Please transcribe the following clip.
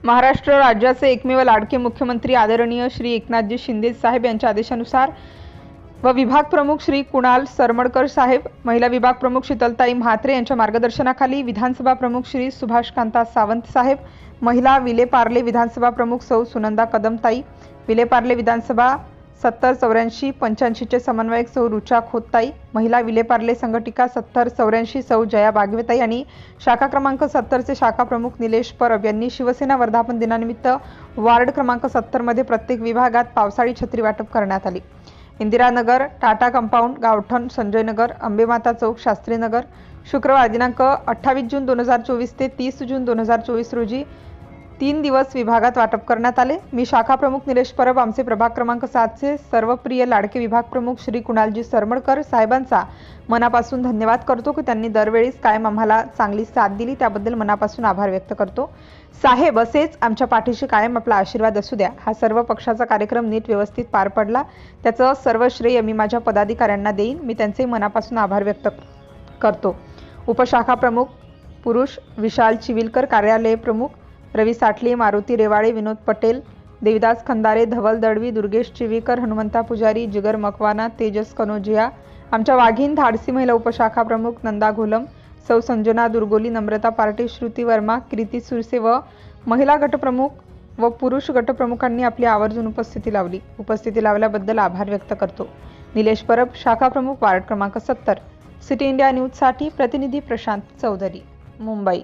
महाराष्ट्र राज्याचे एकमेव लाडके मुख्यमंत्री आदरणीय श्री एकनाथजी शिंदे साहेब यांच्या आदेशानुसार व विभाग प्रमुख श्री कुणाल सरमडकर साहेब, महिला विभाग प्रमुख शीतलताई म्हात्रे यांच्या मार्गदर्शनाखाली विधानसभा प्रमुख श्री सुभाषकांता सावंत साहेब, महिला विलेपार्ले विधानसभा प्रमुख सौ सुनंदा कदमताई, विलेपार्ले विधानसभा 7084-85 चे समन्वयक सौ रुचा खोतताई, महिला विलेपार्ले संघटिका 7084 सौ जया बागवेताई आणि शाखा क्रमांक 70 चे शाखा प्रमुख निलेश परब यांनी शिवसेना वर्धापन दिनानिमित्त वार्ड क्रमांक 70 मध्ये प्रत्येक विभागात पावसाळी छत्री वाटप करण्यात आली। इंदिरानगर, टाटा कंपाऊंड, गावठण, संजयनगर, अंबेमाता चौक, शास्त्रीनगर शुक्रवार दिनांक 28 जून 2024 ते 30 जून 2024 रोजी 3 दिवस विभागात वाटप करण्यात आले। मी शाखा प्रमुख निलेश परब, आमचे प्रभाग क्रमांक 7 चे सर्व प्रिय लाडके विभाग प्रमुख श्री कुणालजी सरमडकर साहेबांचा मनापासून धन्यवाद करतो की त्यांनी दरवेळीच कायम आम्हाला चांगली साथ दिली, त्याबद्दल मनापासून आभार व्यक्त करतो। साहेब असेच आमच्या पाठीशी कायम आपला आशीर्वाद असू द्या। हा सर्व पक्षाचा कार्यक्रम नीट व्यवस्थित पार पडला, त्याचं सर्व श्रेय मी माझ्या पदाधिकाऱ्यांना देईन। मी त्यांचे मनापासून आभार व्यक्त करतो। उपशाखा प्रमुख पुरुष विशाल चिविलकर, कार्यालय प्रमुख रवी साटले, मारुती रेवाळे, विनोद पटेल, देविदास खंदारे, धवल दळवी, दुर्गेश चिवीकर, हनुमंता पुजारी, जिगर मकवाना, तेजस कनोजिया, आमच्या वाघीण धाडसी महिला उपशाखा प्रमुख नंदा घोलम, सौ संजना दुर्गोली, नम्रता पार्टे, श्रुती वर्मा, कृती सुरसे व महिला गटप्रमुख व पुरुष गटप्रमुखांनी आपली आवर्जून उपस्थिती लावल्याबद्दल आभार व्यक्त करतो। निलेश परब, शाखा प्रमुख, वार्ड क्रमांक 70। सिटी इंडिया न्यूज साठी प्रतिनिधी प्रशांत चौधरी, मुंबई।